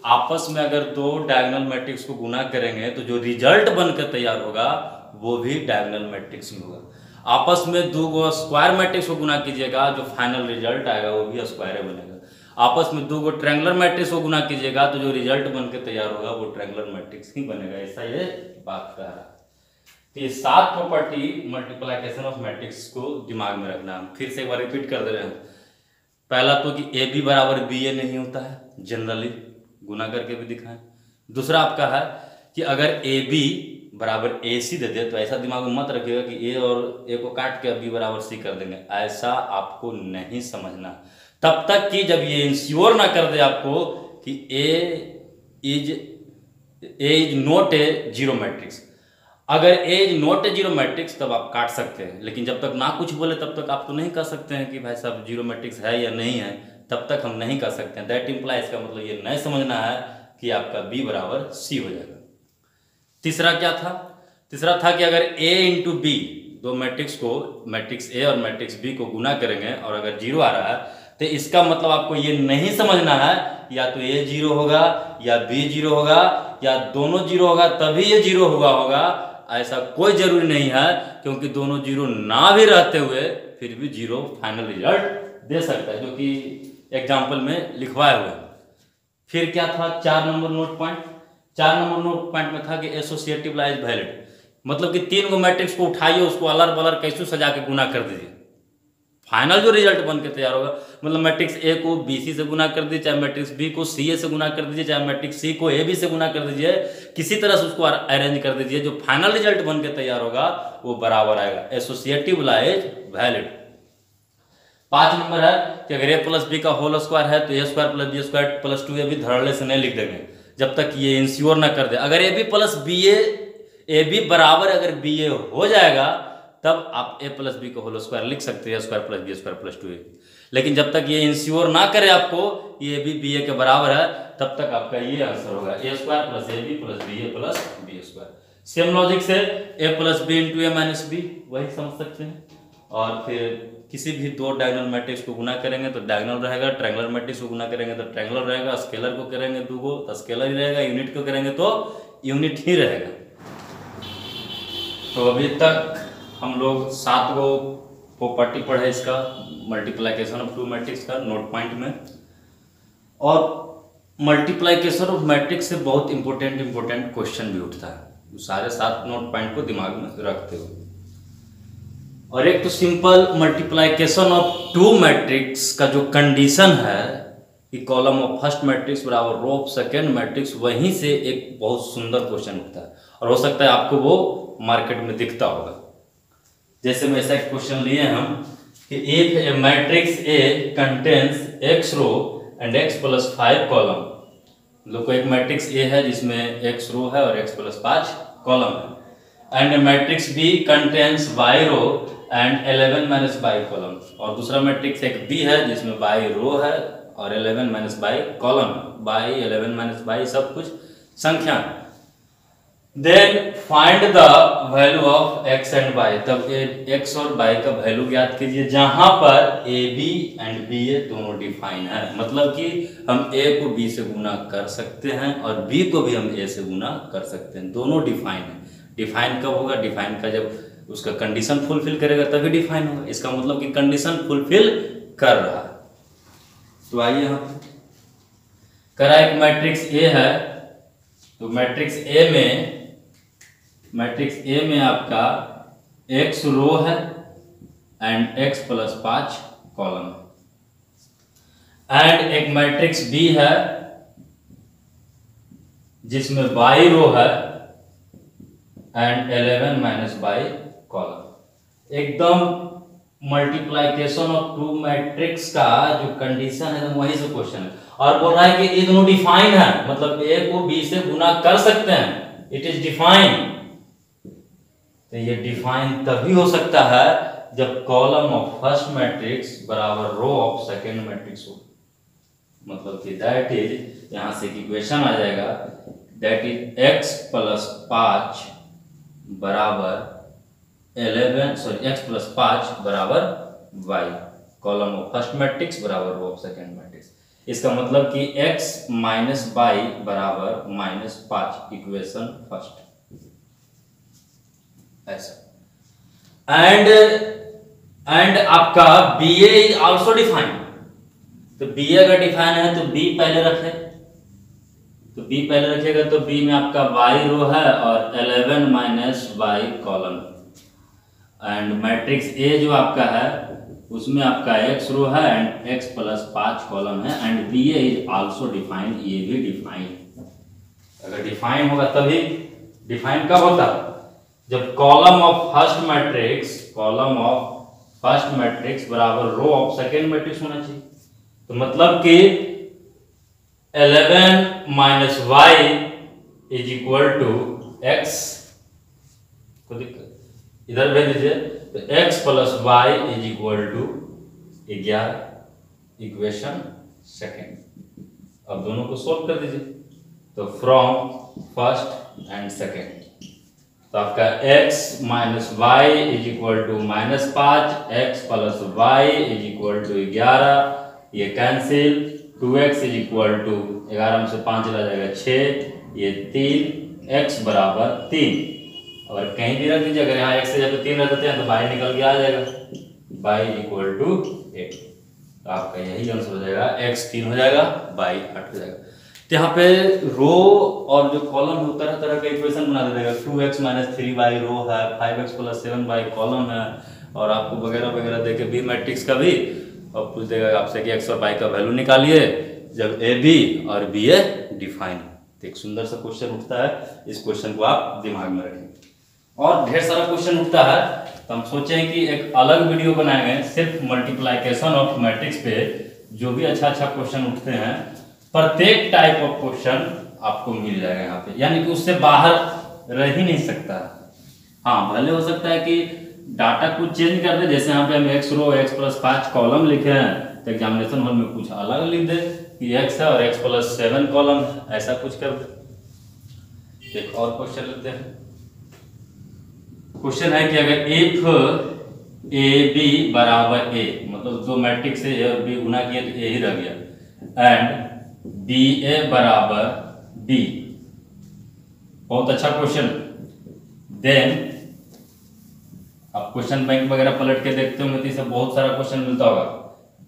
आपस में अगर 2 डायगोनल मैट्रिक्स को गुना करेंगे तो जो रिजल्ट बनकर तैयार होगा वो भी डायगोनल मैट्रिक्स ही होगा। आपस में 2 स्क्वायर मैट्रिक्स को गुना कीजिएगा, जो फाइनल रिजल्ट आएगा वो भी स्क्वायर बनेगा। आपस में 2 ट्रायंगुलर मैट्रिक्स को गुना कीजिएगा तो जो रिजल्ट बनकर तैयार होगा वो ट्रायंगुलर मैट्रिक्स ही बनेगा। ऐसा ये बात कह रहा है। तो ये 7 प्रॉपर्टी मल्टीप्लिकेशन ऑफ मैट्रिक्स को दिमाग में रखना। हम फिर से एक बार रिपीट कर दे रहे हैं। पहला तो कि ए बी बराबर बी ए नहीं होता है, जनरली गुना करके भी दिखाएं। दूसरा आपका है कि अगर ए बी बराबर ए सी दे दे तो ऐसा दिमाग में मत रखिएगा कि ए और ए को काट के बी बराबर सी कर देंगे, ऐसा आपको नहीं समझना तब तक कि जब ये इंश्योर ना कर दे आपको कि a is not a zero matrix. अगर a is not a zero matrix तब आप काट सकते हैं, लेकिन जब तक ना कुछ बोले तब तक आप तो नहीं कह सकते हैं कि भाई साहब जीरो मैट्रिक्स है या नहीं है, तब तक हम नहीं कह सकते हैं। दैट इम्प्लाइज का मतलब ये नहीं समझना है कि आपका बी बराबर सी हो जाएगा। तीसरा क्या था? तीसरा था कि अगर ए इंटू बी, 2 मैट्रिक्स को, मैट्रिक्स ए और मैट्रिक्स बी को गुना करेंगे और अगर जीरो आ रहा है तो इसका मतलब आपको ये नहीं समझना है या तो ए जीरो होगा या बी जीरो होगा या दोनों जीरो होगा तभी ये जीरो हुआ होगा, ऐसा कोई जरूरी नहीं है, क्योंकि दोनों जीरो ना भी रहते हुए फिर भी जीरो फाइनल रिजल्ट दे सकता है, जो कि एग्जाम्पल में लिखवाए हुए। फिर क्या था 4 number note point? 4 number note point में था कि एसोसिएटिव ला इज वैलिड, मतलब कि 3 मैट्रिक्स को उठाइए, उसको अलर बलर कैसे सजा के गुना कर दीजिए, फाइनल जो रिजल्ट बन के तैयार होगा, मतलब मैट्रिक्स ए को बी सी से गुना कर दीजिए, चाहे मैट्रिक्स बी को सी ए से गुना कर दीजिए, चाहे मैट्रिक्स सी को ए बी से गुना कर दीजिए, किसी तरह से उसको अरेंज कर दीजिए, जो फाइनल रिजल्ट बन के तैयार होगा वो बराबर आएगा। Associative law is valid. 5 number है कि अगर ए प्लस बी का होल स्क्वायर है तो a square plus B square plus 2 a भी धड़ल्ले से नहीं लिख देंगे जब तक ये इंश्योर ना कर दे। अगर a b plus b a b बराबर अगर बी ए हो जाएगा तब आप ए प्लस बी को होल स्क्वायर लिख सकते हैं, square plus B square plus 2a। लेकिन जब तक ये इंश्योर ना करे आपको ये भी बी ए के बराबर है तब तक आपका ये आंसर होगा a square plus a b plus B square. Same logic से a plus b into a minus b वही समझ सकते हैं। और फिर किसी भी दो डायगोनल मैट्रिक्स को गुना करेंगे तो डायगोनल रहेगा, ट्रायंगुलर मैट्रिक्स को गुना करेंगे तो ट्रायंगुलर रहेगा, स्केलर को करेंगे दो को तो स्केलर ही रहेगा, यूनिट को करेंगे तो यूनिट ही रहेगा। तो अभी तक हम लोग 7 गो प्रॉपर्टी पढ़े इसका मल्टीप्लाइकेशन ऑफ टू मैट्रिक्स का नोट पॉइंट में। और मल्टीप्लाइकेशन ऑफ मैट्रिक्स से बहुत इंपॉर्टेंट क्वेश्चन भी उठता है, सारे 7 नोट पॉइंट को दिमाग में रखते हुए। और एक तो simple multiplication of two matrix का जो कंडीशन है कि कॉलम ऑफ फर्स्ट मैट्रिक्स बराबर रो ऑफ सेकेंड मैट्रिक्स, वहीं से एक बहुत सुंदर क्वेश्चन उठता है और हो सकता है आपको वो मार्केट में दिखता होगा। जैसे में ऐसा क्वेश्चन लिए हम कि if a matrix a contains x row and x plus 5 column, लोग को एक मैट्रिक्स ए है जिसमें x रो है और x प्लस 5 कॉलम है, and matrix b contains y row and 11 minus y column, और दूसरा मैट्रिक्स एक बी है जिसमें बाई रो है और 11 माइनस बाई कॉलम है, बाई 11 माइनस बाई सब कुछ संख्या। Then find the value of x and y, तब x और y का वैल्यू ज्ञात कीजिए जहां पर a b and b a दोनों डिफाइन है। मतलब कि हम a को b से गुना कर सकते हैं और b को भी हम a से गुना कर सकते हैं, दोनों डिफाइन है। डिफाइन कब होगा? डिफाइन का जब उसका कंडीशन फुलफिल करेगा तभी डिफाइन होगा। इसका मतलब कि कंडीशन फुलफिल कर रहा है। तो आइए हम करा एक मैट्रिक्स ए है, तो मैट्रिक्स ए में आपका x रो है एंड x प्लस 5 कॉलम है, एंड एक मैट्रिक्स बी है जिसमें y रो है एंड 11 माइनस बाई कॉलम। एकदम मल्टीप्लाइकेशन ऑफ टू मैट्रिक्स का जो कंडीशन है वही से क्वेश्चन है, और बोल रहा है कि ये दोनों डिफाइन है, मतलब a को b से गुना कर सकते हैं, इट इज डिफाइन। तो ये डिफाइन तभी हो सकता है जब कॉलम ऑफ फर्स्ट मैट्रिक्स बराबर रो ऑफ सेकेंड मैट्रिक्स हो। मतलब कि दैट इज, यहां से इक्वेशन आ जाएगा, दैट इज x प्लस 5 बराबर 11 सॉरी x प्लस 5 बराबर y, column of first matrix बराबर रो ऑफ सेकेंड मैट्रिक्स। इसका मतलब कि x माइनस y बराबर माइनस 5, इक्वेशन फर्स्ट ऐसा। एंड आपका b a is also defined, तो बी ए अगर डिफाइन है तो बी पहले रखे, तो बी पहले रखेगा तो बी में आपका y रो है और 11 minus y column, and matrix a जो आपका है उसमें आपका x रो है एंड x प्लस 5 कॉलम है, and b a is also defined, ये भी डिफाइंड। अगर डिफाइन होगा तभी, डिफाइन कब होता? जब कॉलम ऑफ फर्स्ट मैट्रिक्स बराबर रो ऑफ सेकेंड मैट्रिक्स होना चाहिए। तो मतलब कि 11 minus y is equal to x, को इधर भेज दीजिए, तो x plus y is equal to 11, equation second. अब दोनों को सोल्व कर दीजिए, तो फ्रॉम फर्स्ट एंड सेकेंड, तो आपका x minus y is equal to minus 5, x plus y is equal to 11, ये cancel, 2x is equal to 11 में से 5 चला जाएगा 6, ये 3, x बराबर 3, और कहीं भी रख दीजिए, अगर यहाँ x से जब 3 रख देते हैं तो y निकल के आ जाएगा, y इज इक्वल टू 8। तो आपका यही आंसर हो जाएगा, x 3 हो जाएगा, y 8 हो जाएगा। तो यहाँ पे रो और जो कॉलम है तरह तरह का इक्वेशन बना देगा, 2x माइनस 3y रो है, 5x प्लस 7y कॉलम है, और आपको वगैरह वगैरह देके बी मैट्रिक्स का भी, और पूछ देगा आपसे कि एक्स और वाई का वैल्यू निकालिए जब ए बी और बी ए डिफाइन। तो एक सुंदर सा क्वेश्चन उठता है, इस क्वेश्चन को आप दिमाग में रखें। और ढेर सारा क्वेश्चन उठता है, तो हम सोचे हैं कि एक अलग वीडियो बनाएंगे सिर्फ मल्टीप्लिकेशन ऑफ मैट्रिक्स पे, जो भी अच्छा अच्छा क्वेश्चन उठते हैं प्रत्येक टाइप ऑफ क्वेश्चन आपको मिल जाएगा यहाँ पे, यानी कि उससे बाहर रह ही नहीं सकता। हाँ, भले हो सकता है कि डाटा को चेंज कर दे, जैसे यहाँ पे हम एक्स रो एक्स प्लस 5 कॉलम लिखे हैं, तो एग्जामिनेशन हॉल में कुछ अलग लिख दे कि एक्स है और एक्स प्लस 7 कॉलम, ऐसा कुछ कर दे। एक और क्वेश्चन लेते हैं। क्वेश्चन है कि अगर इफ ए बी बराबर ए, मतलब दो मैट्रिक्स है ए और बी गुना किया तो ए ही रह गया, एंड बी ए बराबर बी, बहुत अच्छा क्वेश्चन। देन आप क्वेश्चन बैंक वगैरह पलट के देखते होंगे तो इससे बहुत सारा क्वेश्चन मिलता होगा।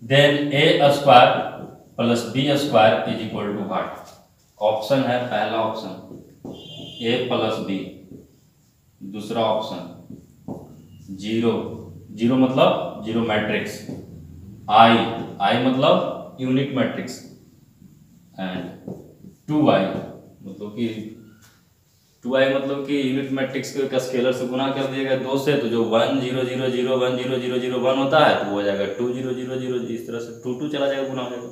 Then a square plus B square is equal to what? Option है पहला ऑप्शन ए प्लस बी, दूसरा ऑप्शन जीरो, जीरो मतलब जीरो मैट्रिक्स, आई, आई मतलब यूनिट मैट्रिक्स, एंड 2i मतलब कि 2i मतलब कि यूनिट मैट्रिक्स को एक स्केलर से गुना कर दिएगा 2 से, तो जो 1 0 0 0 1 0 0 0 1 होता है तो वो हो जाएगा 2 0 0 0, इस तरह से 2 2 चला जाएगा, गुना हो जाएगा।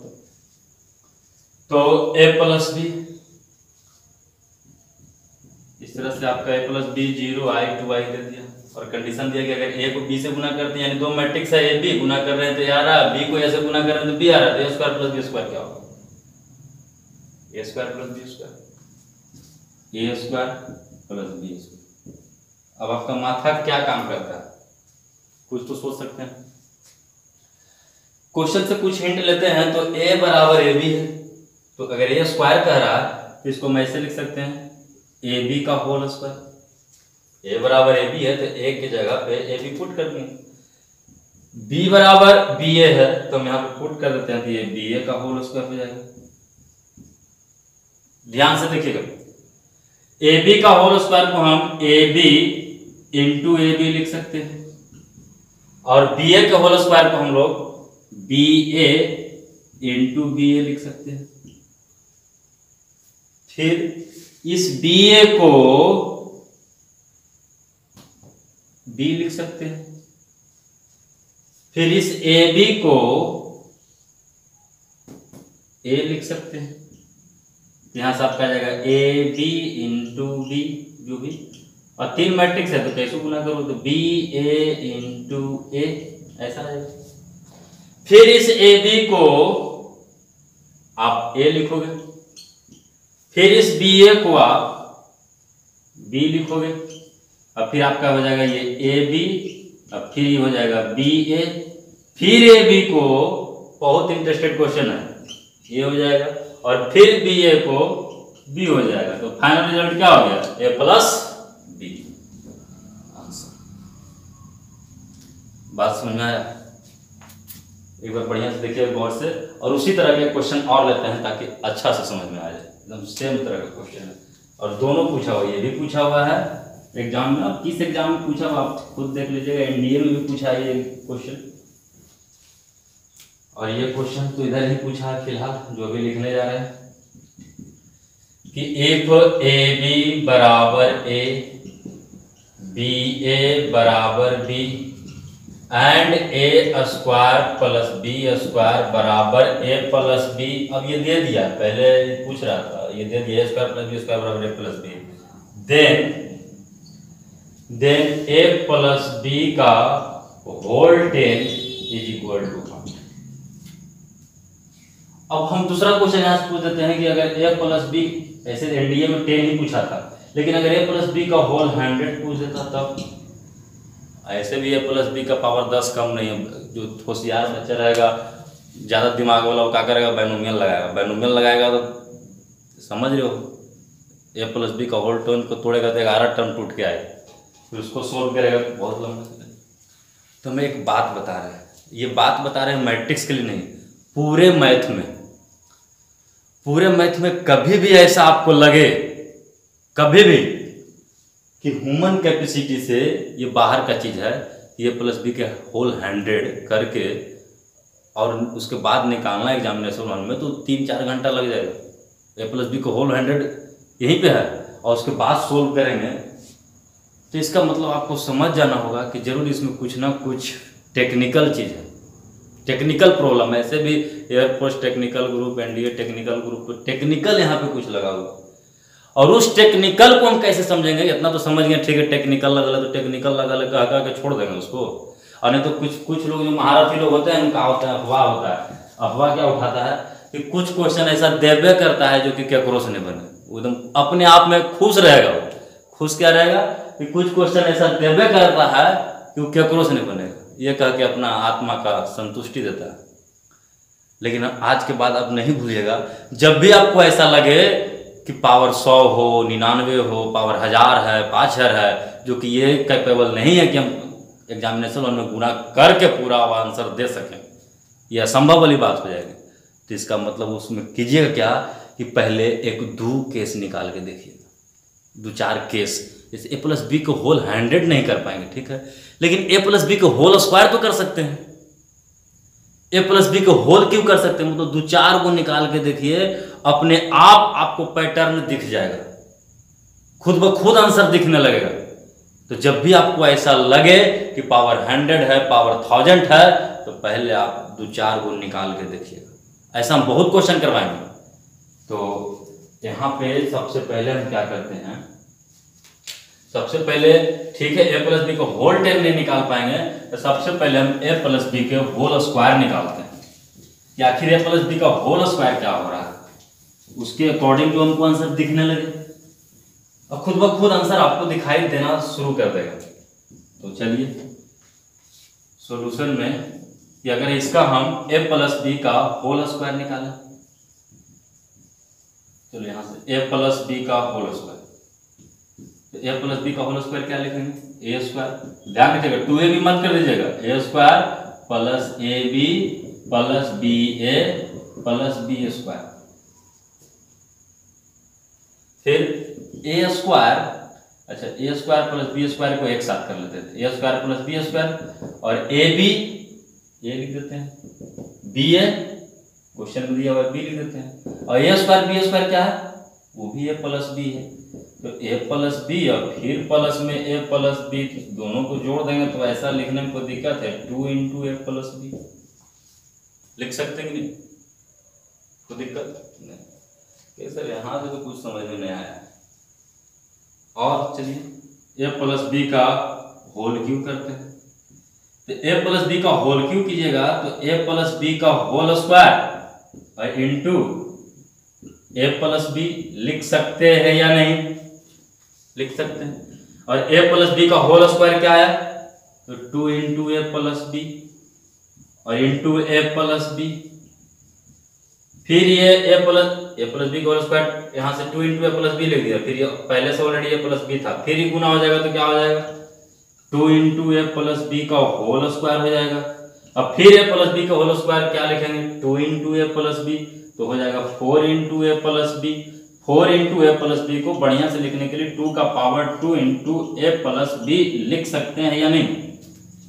तो a प्लस बी, इस तरह से आपका a plus B 0i 2i दे दिया, और कंडीशन दिया कि अगर a को b से गुना करते हैं, यानी दो मैट्रिक्स है a b गुना कर रहे हैं तो आ रहा, b को ऐसे गुना कर रहे हैं तो b आ रहा है, तो a square plus b square क्या होगा? a square plus b square, a square plus b square. अब आपका माथा क्या काम करता है, कुछ तो सोच सकते हैं। क्वेश्चन से कुछ हिंट लेते हैं, तो a बराबर ab है, तो अगर a स्क्वायर कह रहा है तो इसको मैं ऐसे लिख सकते हैं ए बी का होल स्क्वायर। ए बराबर ए बी है तो ए की जगह पे ए बी पुट कर देंगे, बी बराबर बी ए है तो हम यहाँ पे पुट कर देते हैं, तो ये बी ए का होल स्क्वायर हो जाएगा। ध्यान से देखिएगा, ए बी का होल स्क्वायर को हम A B into A B लिख सकते हैं, और बी ए के होल स्क्वायर को हम लोग बी ए इंटू बी ए लिख सकते हैं। फिर इस बी ए को बी लिख सकते हैं, फिर इस ए बी को ए लिख सकते हैं। यहां से आपका आ जाएगा ए बी इंटू बी, जो भी, और 3 मैट्रिक्स है तो कैसे गुना करो, तो बी ए इंटू ए, ऐसा आ जाएगा। फिर इस ए बी को आप ए लिखोगे, फिर इस बी ए को आप बी लिखोगे, अब फिर आपका हो जाएगा ये ए बी, अब फिर ये हो जाएगा बी ए, फिर ए बी को, बहुत इंटरेस्टेड क्वेश्चन है, ये हो जाएगा, और फिर बी ए को बी हो जाएगा। तो फाइनल रिजल्ट क्या हो गया? ए प्लस बी। आंसर। बात समझ में आया? एक बार बढ़िया से देखिए गौर से, और उसी तरह के क्वेश्चन और लेते हैं ताकि अच्छा से समझ में आ जाए। एकदम सेम तरह का क्वेश्चन है, और दोनों पूछा हुआ, ये भी पूछा हुआ है एग्जाम में। अब किस एग्जाम में पूछा हुआ आप खुद देख लीजिएगा, एनडीए में भी पूछा है ये क्वेश्चन, और ये क्वेश्चन तो इधर ही पूछा है फिलहाल, जो भी लिखने जा रहे हैं कि इफ ए बी बराबर ए, बी ए बराबर B, and A square plus B square बराबर ए प्लस बी। अब ये दे दिया, पहले पूछ रहा था, ये दे दिया, ए स्क्वायर प्लस बी स्क्वायर बराबर A plus B, then A plus B का होल 10 इज इक्वल टू 1। अब हम दूसरा क्वेश्चन यहाँ से पूछ देते हैं कि अगर ए प्लस बी, ऐसे एनडीए में 10 ही पूछा था, लेकिन अगर ए प्लस बी का होल 100 पूछ देता तब, ऐसे भी ए प्लस बी का पावर 10 कम नहीं है। जो होशियार बच्चा रहेगा, ज़्यादा दिमाग वाला, वो क्या करेगा? बाइनोमियल लगाएगा। बाइनोमियल लगाएगा तो समझ रहे हो, ए प्लस बी का होल टर्म को तोड़ेगा तो 11 टर्म टूट के आएगा, फिर उसको सोल्व करेगा बहुत लंबा। तो हमें एक बात बता रहे हैं, ये बात बता रहे हैं मैट्रिक्स के लिए नहीं, पूरे मैथ में कभी भी ऐसा आपको लगे, कभी भी, कि ह्यूमन कैपेसिटी से ये बाहर का चीज है, ए प्लस बी के होल 100 करके और उसके बाद निकालना एग्जामिनेशन हॉल में तो 3-4 घंटा लग जाएगा। ए प्लस बी को होल 100 यहीं पे है और उसके बाद सोल्व करेंगे, तो इसका मतलब आपको समझ जाना होगा कि जरूर इसमें कुछ ना कुछ टेक्निकल चीज़ है, टेक्निकल प्रॉब्लम है। ऐसे भी air force technical group, NDA technical group, technical यहाँ पे कुछ लगा हुआ, और उस टेक्निकल को हम कैसे समझेंगे? इतना तो समझ गए, ठीक है टेक्निकल लगा तो टेक्निकल लगा कह के छोड़ देंगे उसको। और नहीं तो कुछ लोग जो महारथी लोग होते हैं उनका होता है अफवाह होता है। अफवाह क्या उठाता है कि कुछ क्वेश्चन ऐसा देवे करता है जो कि केकरो से नहीं बने, एकदम अपने आप में खुश रहेगा। वो खुश क्या रहेगा कि कुछ क्वेश्चन ऐसा देवे करता है कि वो केकरो से नहीं बनेगा, ये कह के अपना आत्मा का संतुष्टि देता है। लेकिन आज के बाद आप नहीं भूलिएगा, जब भी आपको ऐसा लगे कि पावर 100 हो, 99 हो, पावर 1000 है, 5000 है, जो कि ये कैपेबल नहीं है कि हम एग्जामिनेशन में गुना करके पूरा आंसर दे सकें, यह असंभव वाली बात हो जाएगी। तो इसका मतलब उसमें कीजिएगा क्या कि पहले 1-2 केस निकाल के देखिएगा, 2-4 केस। जैसे ए प्लस बी को होल 100 नहीं कर पाएंगे, ठीक है, लेकिन ए प्लस बी को होल स्क्वायर तो कर सकते हैं। ए प्लस बी को होल क्यों कर सकते हैं? मतलब 2-4 को निकाल के देखिए, अपने आप आपको पैटर्न दिख जाएगा, खुद ब खुद आंसर दिखने लगेगा। तो जब भी आपको ऐसा लगे कि पावर 100 है, पावर 1000 है, तो पहले आप 2-4 को निकाल के देखिएगा। ऐसा हम बहुत क्वेश्चन करवाएंगे। तो यहाँ पे सबसे पहले हम क्या करते हैं, सबसे पहले ठीक है ए प्लस बी को होल 10 नहीं निकाल पाएंगे, तो सबसे पहले हम ए प्लस बी के होल स्क्वायर निकालते हैं कि आखिर ए प्लस बी का होल स्क्वायर क्या हो रहा है, उसके अकॉर्डिंग जो हमको आंसर दिखने लगे, और खुद ब खुद आंसर आपको दिखाई देना शुरू कर देगा। तो चलिए सॉल्यूशन में कि अगर इसका हम ए प्लस बी का होल स्क्वायर निकालें, चलो यहां से ए प्लस बी का होल स्क्वायर, तो ए प्लस बी का होल स्क्वायर क्या लिखेंगे? A square. ध्यान रखिएगा 2ab मत कर दीजिएगा, a square plus a b plus b a plus B square. फिर ए स्क्वायर, अच्छा a square plus B square को एक साथ कर लेते थे, a square plus B square, और ए बी ए लिख देते हैं, बी ए क्वेश्चन में दिया हुआ बी लिख देते हैं, और ए स्क्वायर बी स्क्वायर क्या है? वो भी ए प्लस बी है। तो ए प्लस बी और फिर प्लस में ए प्लस बी, दोनों को जोड़ देंगे तो ऐसा लिखने में कोई दिक्कत है? 2 × ए प्लस बी लिख सकते हैं कि नहीं? कोई दिक्कत नहीं। कैसे यहाँ से तो कुछ समझ में नहीं आया। और चलिए ए प्लस बी का होल क्यों करते हैं, तो ए प्लस बी का होल क्यों कीजिएगा, तो ए प्लस बी का होल स्क्वायर और इंटू ए प्लस बी लिख सकते हैं या नहीं? लिख सकते हैं। और ए प्लस बी का होल स्क्वायर क्या है? तो 2 × ए प्लस बी और इंटू ए प्लस बी। फिर ये ए प्लस बी का होल स्क्वायर यहाँ से 2 × ए प्लस बी लिख दिया, फिर ये पहले से ऑलरेडी ए प्लस बी था, फिर ही गुना हो जाएगा तो क्या हो जाएगा? 2 × ए प्लस बी का होल स्क्वायर हो जाएगा। अब फिर ए प्लस बी का होल स्क्वायर क्या लिखेंगे? 2 × ए प्लस बी, तो हो जाएगा 4 × ए प्लस बी। 4 × ए प्लस बी को बढ़िया से लिखने के लिए 2 का पावर 2 × ए प्लस बी लिख सकते हैं या नहीं?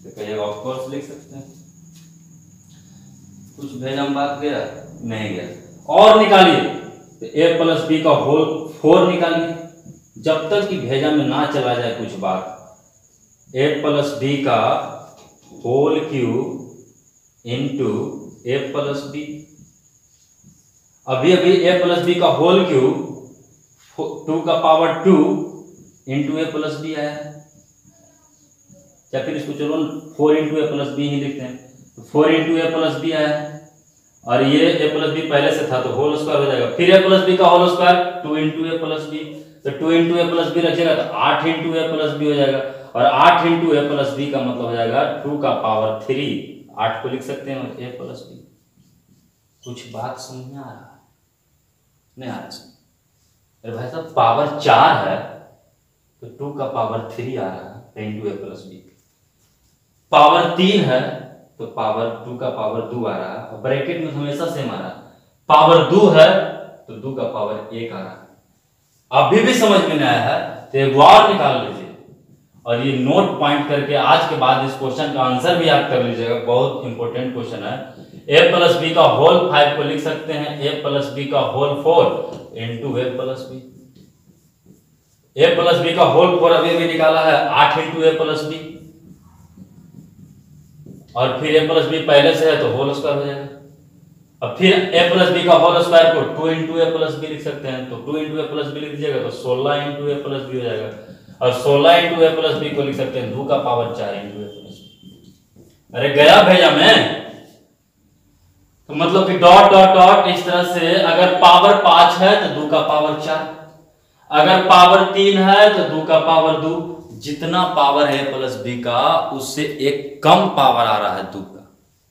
तो कहिएगा ऑफ कोर्स लिख सकते हैं। कुछ भेजम बात गया? नहीं गया। और निकालिए, तो ए प्लस बी का होल 4 निकालिए, जब तक कि भेजा में ना चला जाए कुछ बात। ए प्लस बी का whole cube into a plus B. अभी ए प्लस बी का होल क्यूब 2 का power 2 into a plus B आया है, या फिर इसको चलो 4 × ए प्लस बी ही लिखते हैं, तो 4 × ए प्लस बी आया है, और ये ए प्लस बी पहले से था तो होल स्क्वायर हो जाएगा। फिर ए प्लस बी का होल स्क्वायर 2 × ए प्लस बी, तो 2 × ए प्लस बी रखिएगा तो 8 × ए प्लस बी हो जाएगा, और 8 × ए प्लस बी का मतलब हो जाएगा 2 का पावर 3, 8 को लिख सकते हैं, और ए प्लस बी। कुछ बात समझ में आ रहा है? नहीं आ रहा? अरे भाई साहब पावर 4 है तो 2 का पावर 3 आ रहा है into a plus B. Power 3 है तो पावर 2 का पावर 2 आ रहा है, और ब्रैकेट में हमेशा सेम आ रहा है। पावर 2 है तो 2 का पावर 1 आ रहा है। अभी भी समझ में नहीं आया है तो एक और निकाल लीजिए, और ये नोट पॉइंट करके आज के बाद इस क्वेश्चन का आंसर भी याद कर लीजिएगा, बहुत इंपॉर्टेंट क्वेश्चन है। a प्लस बी का होल 5 को लिख सकते हैं a प्लस बी का whole 4 into a plus B. a plus B का होल 4 अभी भी निकाला है 8 इंटू a प्लस बी, और फिर a प्लस बी पहले से है तो होल स्क्वायर हो जाएगा। अब फिर a प्लस बी का होल स्क्वायर को 2 इंटू ए प्लस बी लिख सकते हैं, तो 2 इंटू ए प्लस बी लिख दीजिएगा तो 16 इंटू ए प्लस बी हो जाएगा, और 16 इंटू ए प्लस बी को लिख सकते हैं 2 का power 4 into a plus B. अरे गया भेजा मैं, तो मतलब कि डॉट डॉट डॉट इस तरह से, अगर पावर 5 है तो 2 का पावर 4, अगर पावर 3 है तो 2 का पावर 2, जितना पावर है प्लस बी का उससे एक कम पावर आ रहा है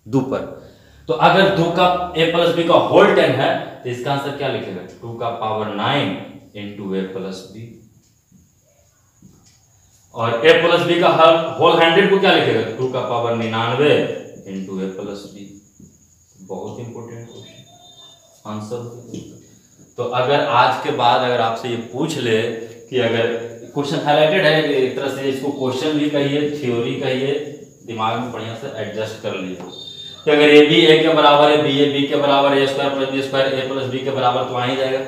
2 पर। तो अगर 2 का a प्लस बी का होल 10 है तो इसका आंसर क्या लिखेगा, 2 का power 9 into a plus B. और a प्लस बी का होल 100 को क्या लिखेगा, 2 का power 99 into a plus B. बहुत इंपॉर्टेंट क्वेश्चन आंसर। तो अगर आज के बाद अगर आपसे ये पूछ ले कि अगर क्वेश्चन हाईलाइटेड है, एक तरह से इसको क्वेश्चन भी कहिए, थ्योरी कहिए, दिमाग में बढ़िया से एडजस्ट कर लीजिए कि अगर ए बी ए के बराबर है, बी ए बी के बराबर, a square plus B square A plus b के बराबर, तो आ ही जाएगा।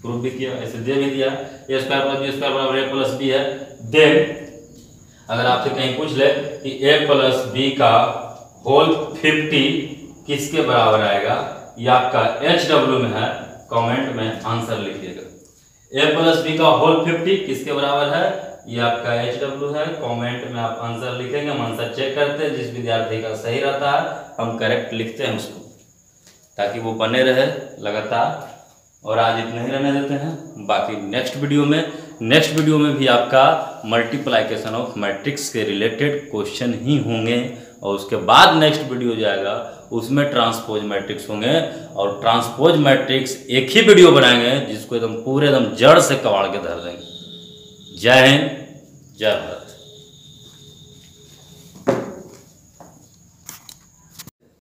प्रूफ भी किया, ऐसे दे भी दिया, ए स्क्वायर प्लस बी स्क्वायर बराबर ए प्लस बी है। देन अगर आपसे कहीं पूछ ले कि ए प्लस बी का होल 50 किसके बराबर आएगा, ये आपका HW में है, कमेंट में आंसर लिखिएगा। ए प्लस बी का होल 50 किसके बराबर है, ये आपका HW है, कमेंट में आप आंसर लिखेंगे। हम आंसर चेक करते हैं, जिस विद्यार्थी का सही रहता है हम करेक्ट लिखते हैं उसको, ताकि वो बने रहे लगातार। और आज इतना ही रहने देते हैं, बाकी नेक्स्ट वीडियो में भी आपका मल्टीप्लिकेशन ऑफ मैट्रिक्स के रिलेटेड क्वेश्चन ही होंगे, और उसके बाद नेक्स्ट वीडियो जाएगा उसमें ट्रांसपोज मैट्रिक्स होंगे। और ट्रांसपोज मैट्रिक्स एक ही वीडियो बनाएंगे जिसको एकदम पूरे एकदम जड़ से कबाड़ के धर देंगे। जय हिंद, जय भारत।